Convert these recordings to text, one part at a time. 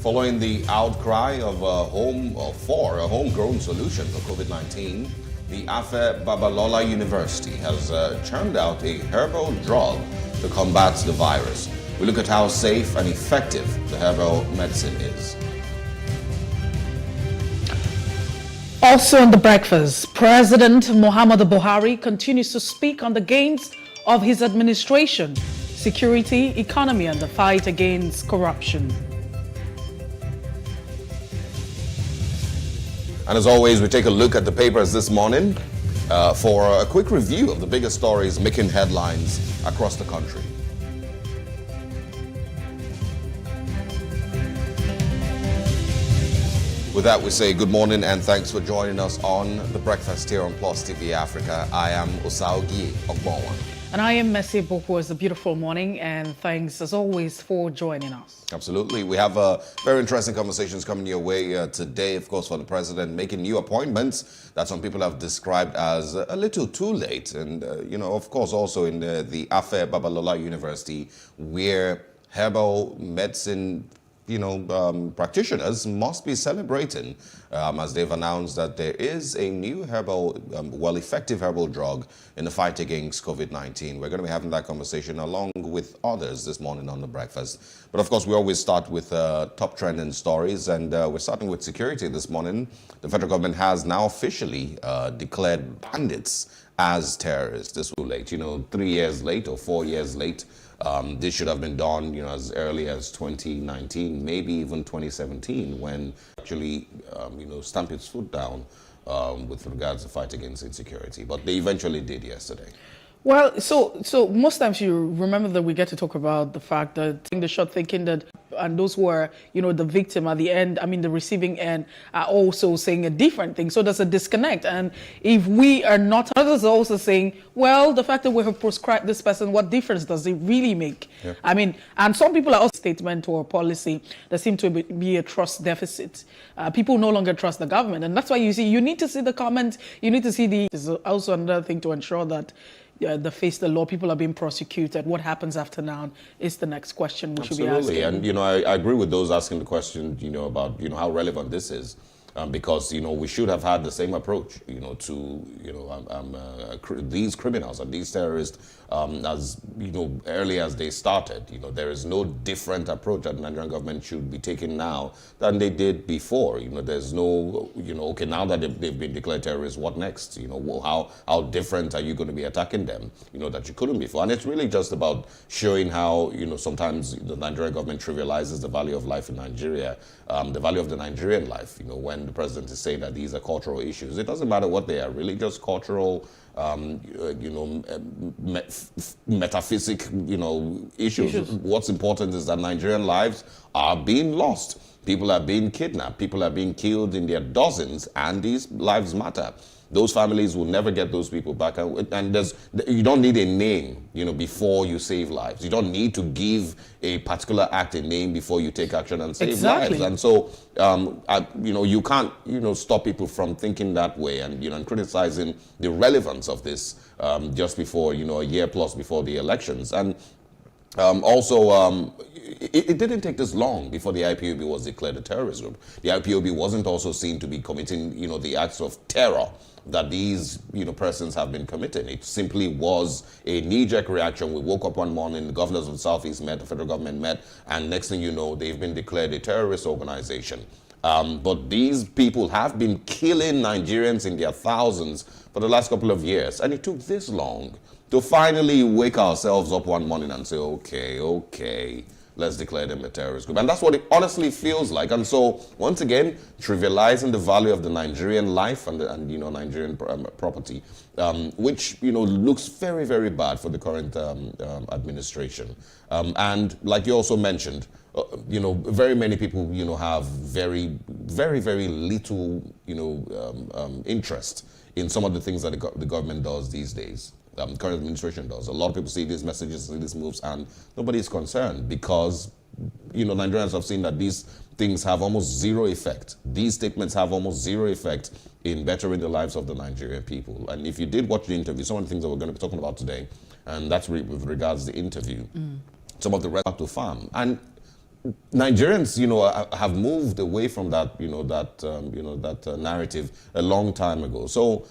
Following the outcry of for a homegrown solution for COVID-19, the Afe Babalola University has churned out a herbal drug to combat the virus. We look at how safe and effective the herbal medicine is. Also on the breakfast, President Muhammadu Buhari continues to speak on the gains of his administration, security, economy, and the fight against corruption. And as always, we take a look at the papers this morning for a quick review of the biggest stories making headlines across the country. With that, we say good morning and thanks for joining us on The Breakfast here on Plus TV Africa. I am Osaogi Ogbonwa. And I am Messi Boko. It's a beautiful morning, and thanks as always for joining us. Absolutely. We have very interesting conversations coming your way today, of course, for the president making new appointments that some people have described as a little too late. And, of course, also in the Afe Babalola University, where herbal medicine practitioners must be celebrating as they've announced that there is a new effective herbal drug in the fight against COVID-19. We're going to be having that conversation along with others this morning on The Breakfast. But of course, we always start with top trending stories, and we're starting with security this morning. The federal government has now officially declared bandits as terrorists. This was late, 3 years late or 4 years late. This should have been done, as early as 2019, maybe even 2017, when actually, stamped its foot down with regards to the fight against insecurity. But they eventually did yesterday. Well, so most times you remember that we get to talk about the fact that the shot thinking that, and those who are, the victim at the end, the receiving end, are also saying a different thing. So there's a disconnect. And if we are not, others are also saying, well, the fact that we have proscribed this person, what difference does it really make? Yeah. And some people are also statement or policy. There seem to be a trust deficit. People no longer trust the government. And that's why you need to see the comment. You need to see there's also another thing to ensure that the face the law, people are being prosecuted. What happens after now is the next question we should be asking. Absolutely, and I agree with those asking the question, about how relevant this is, because we should have had the same approach, to these criminals and these terrorists, as early as they started. There is no different approach that the Nigerian government should be taking now than they did before. There's no, okay, now that they've been declared terrorists, what next? How different are you going to be attacking them? That you couldn't before. And it's really just about showing how sometimes the Nigerian government trivializes the value of life in Nigeria, the value of the Nigerian life. When the president is saying that these are cultural issues, it doesn't matter what they are. Really, just cultural. Metaphysic, issues. What's important is that Nigerian lives are being lost. People are being kidnapped. People are being killed in their dozens, and these lives matter. Those families will never get those people back. And you don't need a name, before you save lives. You don't need to give a particular act a name before you take action and save lives. And so, you can't, stop people from thinking that way and criticizing the relevance of this just before, a year plus before the elections. And it didn't take this long before the IPOB was declared a terrorist group. The IPOB wasn't also seen to be committing, the acts of terror that these, persons have been committing. It simply was a knee-jerk reaction. We woke up one morning, the governors of the Southeast met, the federal government met, and next thing you know, they've been declared a terrorist organization. But these people have been killing Nigerians in their thousands for the last couple of years, and it took this long to finally wake ourselves up one morning and say, okay, let's declare them a terrorist group. And that's what it honestly feels like. And so, once again, trivializing the value of the Nigerian life and Nigerian property, which, looks very, very bad for the current administration. And like you also mentioned, very many people, have very, very, very little, interest in some of the things that the government does these days. The current administration does. A lot of people see these messages, see these moves, and nobody is concerned because, Nigerians have seen that these things have almost zero effect. These statements have almost zero effect in bettering the lives of the Nigerian people. And if you did watch the interview, some of the things that we're going to be talking about today, and that's with regards to the interview, some of the rest to farm. And Nigerians, have moved away from that, that narrative a long time ago. So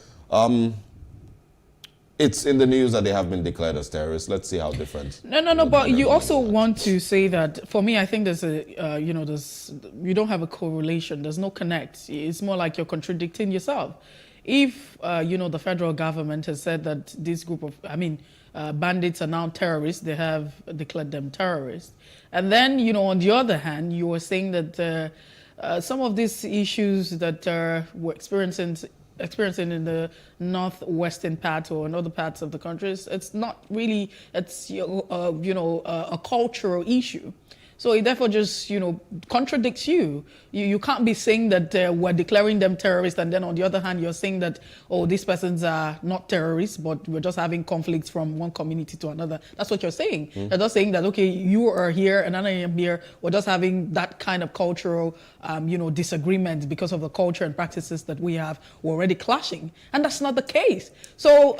it's in the news that they have been declared as terrorists. Let's see how different. No. But you also want to say that, for me, I think there's you don't have a correlation. There's no connect. It's more like you're contradicting yourself. If, the federal government has said that this group of, bandits are now terrorists, they have declared them terrorists. And then, on the other hand, you are saying that some of these issues that we're experiencing in the northwestern part or in other parts of the country, it's not really, it's, a cultural issue. So it therefore just, contradicts you. You can't be saying that we're declaring them terrorists, and then on the other hand, you're saying that, oh, these persons are not terrorists, but we're just having conflicts from one community to another. That's what you're saying. You're just saying that, okay, you are here and I am here. We're just having that kind of cultural, disagreement because of the culture and practices that we have. We're already clashing. And that's not the case. So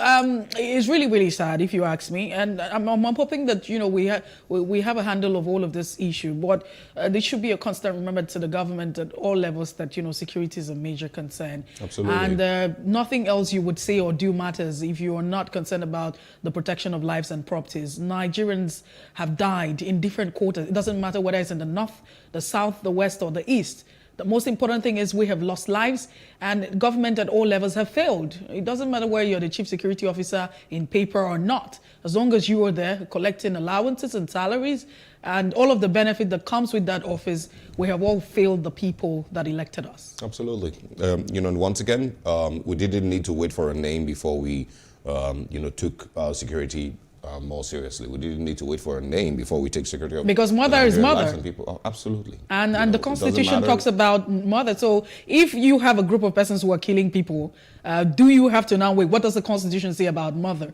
it's really, really sad, if you ask me. And I'm hoping that, we have a handle of all of this issue, but there should be a constant reminder to the government at all levels that security is a major concern. Absolutely. And nothing else you would say or do matters if you are not concerned about the protection of lives and properties. Nigerians have died in different quarters. It doesn't matter whether it's in the north, the south, the west, or the east. The most important thing is we have lost lives, and government at all levels have failed. It doesn't matter whether you're the chief security officer in paper or not. As long as you are there collecting allowances and salaries and all of the benefit that comes with that office, we have all failed the people that elected us. Absolutely. And once again, we didn't need to wait for a name before we, took security more seriously. We didn't need to wait for a name before we take security of because mother is mother. And people. Oh, absolutely. And the Constitution talks about mother. So if you have a group of persons who are killing people, do you have to now wait? What does the Constitution say about mother?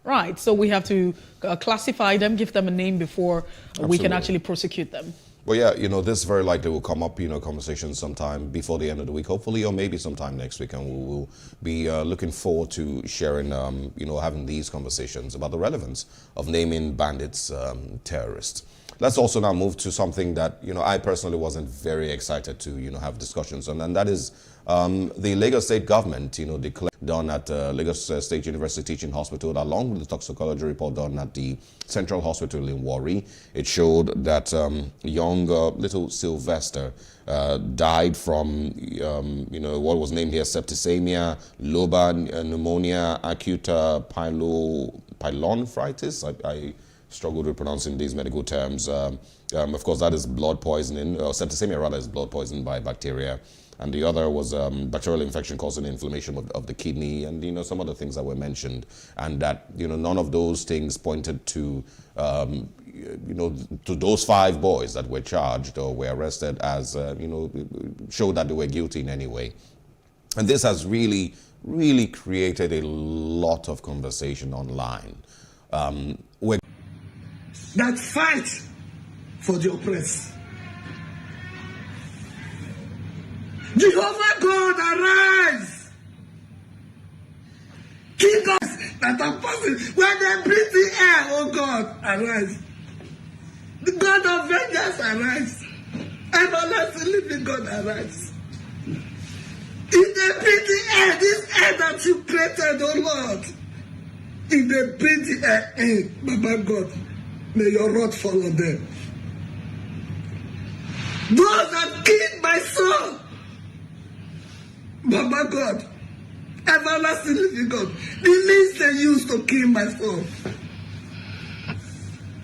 Right. So we have to classify them, give them a name before we can actually prosecute them. Well, yeah, this very likely will come up, conversation sometime before the end of the week, hopefully, or maybe sometime next week. And we will be looking forward to sharing, having these conversations about the relevance of naming bandits terrorists. Let's also now move to something that, I personally wasn't very excited to, have discussions on, and that is the Lagos State government, declared done at Lagos State University Teaching Hospital, along with the toxicology report done at the Central Hospital in Warri. It showed that young little Sylvester died from, what was named here, septicemia, lobar pneumonia, acute pyelonephritis. I struggled with pronouncing these medical terms. Of course, that is blood poisoning, or septicemia rather is blood poisoning by bacteria. And the other was bacterial infection causing inflammation of the kidney, and some other things that were mentioned. And that none of those things pointed to to those 5 boys that were charged or were arrested as showed that they were guilty in any way. And this has really, really created a lot of conversation online. That fight for the oppressed. Jehovah God, arise! King us that are passing, when they breathe the air, oh God, arise. The God of vengeance, arise. Everlasting living God, arise. If they breathe the air, this air that you created, oh Lord, if they breathe the air in, Baba God, may your wrath fall on them. Those that killed my soul, Baba God, everlasting living God, the means they used to kill my soul.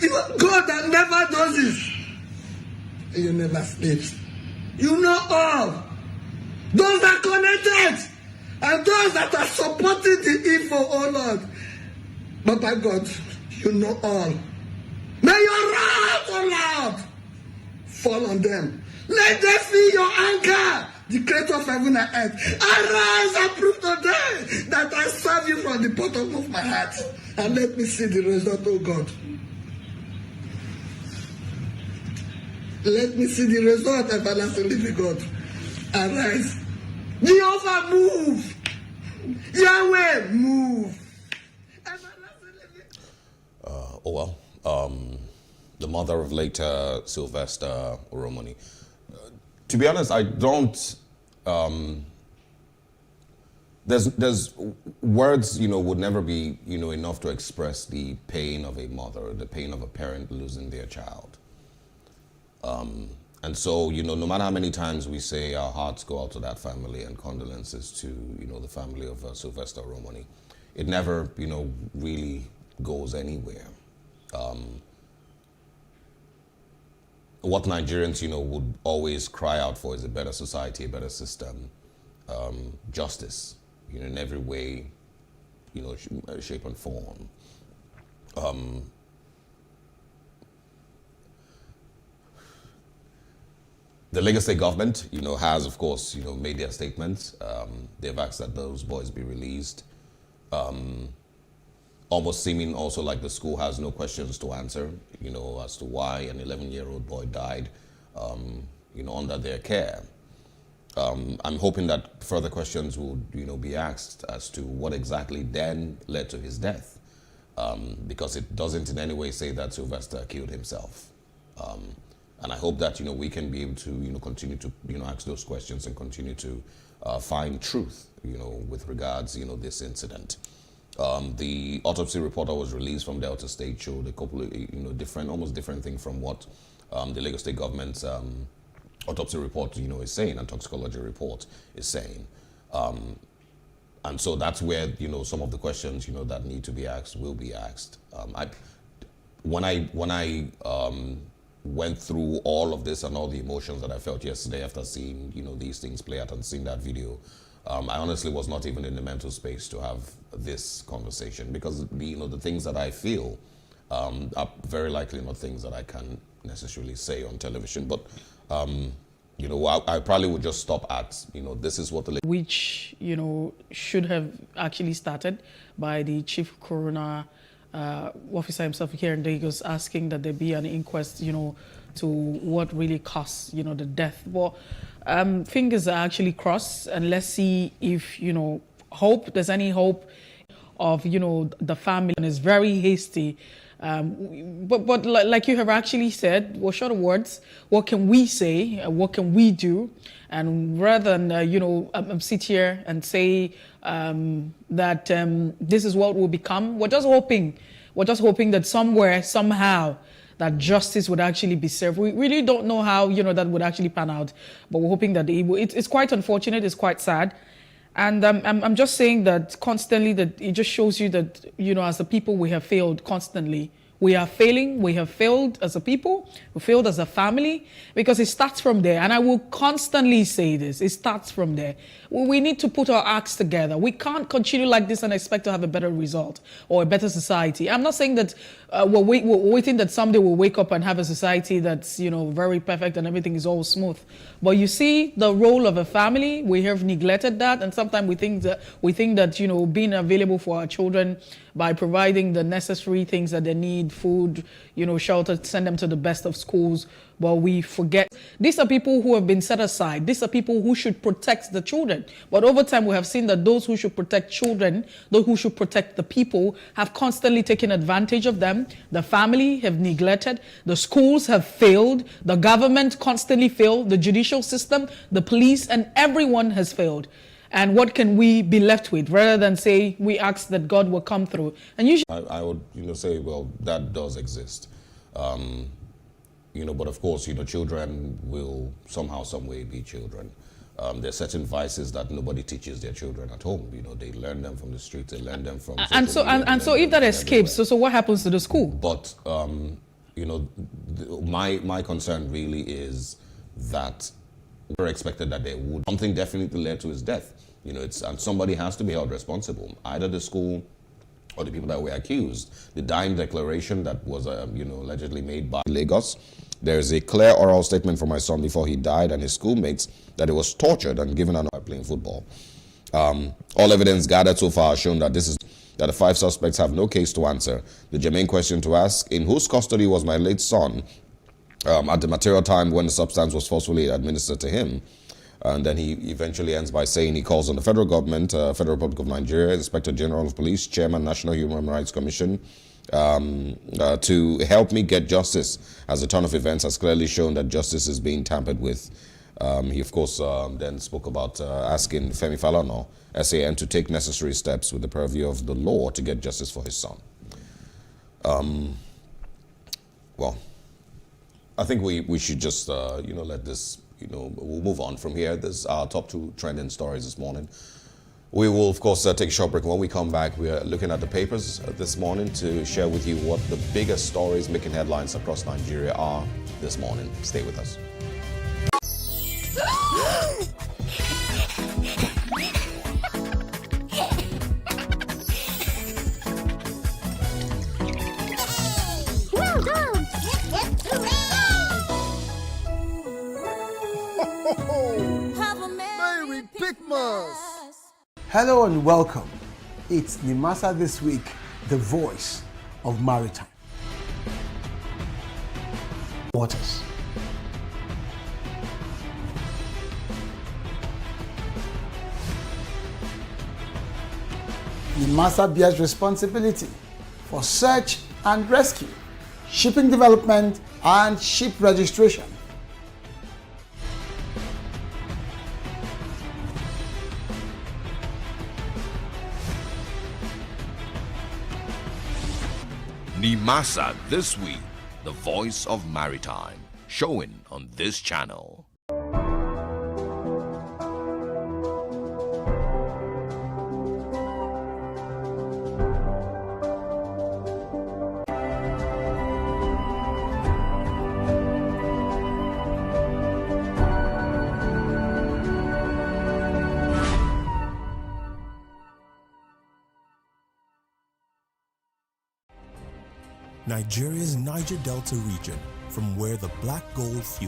You are God that never does this. You never sleeps. You know all. Those that connected and those that are supporting the evil, oh Lord. Baba God, you know all. May your wrath, oh Lord, fall on them. Let them feel your anger, the creator of heaven and earth. Arise and prove today that I serve you from the bottom of my heart. And let me see the result, oh God. Let me see the result, everlasting living God. Arise. Jehovah, move. Yahweh, move. Everlasting living. the mother of later Sylvester Romani. To be honest, I don't. There's words, would never be, enough to express the pain of a mother, the pain of a parent losing their child. And so, no matter how many times we say our hearts go out to that family and condolences to, the family of Sylvester Romani, it never, really goes anywhere. What Nigerians, would always cry out for is a better society, a better system, justice, in every way, shape and form. The Lagos State government, has, of course, made their statements. They've asked that those boys be released. Almost seeming also like the school has no questions to answer, as to why an 11-year-old boy died, under their care. I'm hoping that further questions will, be asked as to what exactly then led to his death, because it doesn't in any way say that Sylvester killed himself. And I hope that, we can be able to, continue to, ask those questions and continue to find truth, with regards, this incident. The autopsy report that was released from Delta State showed a couple of, almost different thing from what the Lagos State government's autopsy report, is saying, and toxicology report is saying. And so that's where, some of the questions, that need to be asked will be asked. When I went through all of this and all the emotions that I felt yesterday after seeing, these things play out and seeing that video, I honestly was not even in the mental space to have this conversation, because the things that I feel are very likely not things that I can necessarily say on television. But I probably would just stop at this is what the which should have actually started by the chief coroner officer himself here in Lagos, asking that there be an inquest, to what really caused, the death. But fingers are actually crossed, and let's see if, there's any hope of, the family. And it's very hasty. But like you have actually said, well, short of words, what can we say? What can we do? And rather than, sit here and say that this is what will become, we're just hoping that somewhere, somehow, that justice would actually be served. We really don't know how, that would actually pan out, but we're hoping that it's quite unfortunate, it's quite sad. And I'm just saying that constantly, that it just shows you that, as a people, we have failed constantly. We are failing. We have failed as a people. We failed as a family, because it starts from there. And I will constantly say this. It starts from there. We need to put our acts together. We can't continue like this and expect to have a better result or a better society. I'm not saying that we're waiting that someday we'll wake up and have a society that's, very perfect and everything is all smooth. But you see, the role of a family, we have neglected that. And sometimes we think that, being available for our children by providing the necessary things that they need, food, shelter, send them to the best of schools. But we forget. These are people who have been set aside. These are people who should protect the children. But over time, we have seen that those who should protect children, those who should protect the people, have constantly taken advantage of them. The family have neglected. The schools have failed. The government constantly failed. The judicial system, the police, and everyone has failed. And what can we be left with, rather than say we ask that God will come through? And usually, I would say, well, that does exist. But of course, children will somehow, some way be children. There are certain vices that nobody teaches their children at home. They learn them from the streets, they learn them from so if that escapes, so what happens to the school? But my concern really is that we're expected that they would. Something definitely led to his death. And somebody has to be held responsible, either the school or the people that were accused. The dying declaration that was allegedly made by Lagos. There's a clear oral statement from my son before he died and his schoolmates that he was tortured and given an playing football. All evidence gathered so far has shown that the 5 suspects have no case to answer. The germane question to ask: in whose custody was my late son at the material time when the substance was forcefully administered to him? And then he eventually ends by saying he calls on the federal government, Federal Republic of Nigeria, Inspector General of Police, Chairman, National Human Rights Commission, to help me get justice, as the turn of events has clearly shown that justice is being tampered with. He, of course, then spoke about asking Femi Falana, SAN, to take necessary steps with the purview of the law to get justice for his son. Well, I think we should just, let this, we'll move on from here. This is our top 2 trending stories this morning. We will, of course, take a short break. When we come back, we are looking at the papers this morning to share with you what the biggest stories making headlines across Nigeria are this morning. Stay with us. Well done! Have a Merry Picmas! Hello and welcome. It's Nimasa This Week, the voice of maritime waters. Nimasa bears responsibility for search and rescue, shipping development, and ship registration. Nimasa This Week, the voice of maritime, showing on this channel. Nigeria's Niger Delta region, from where the black gold fuel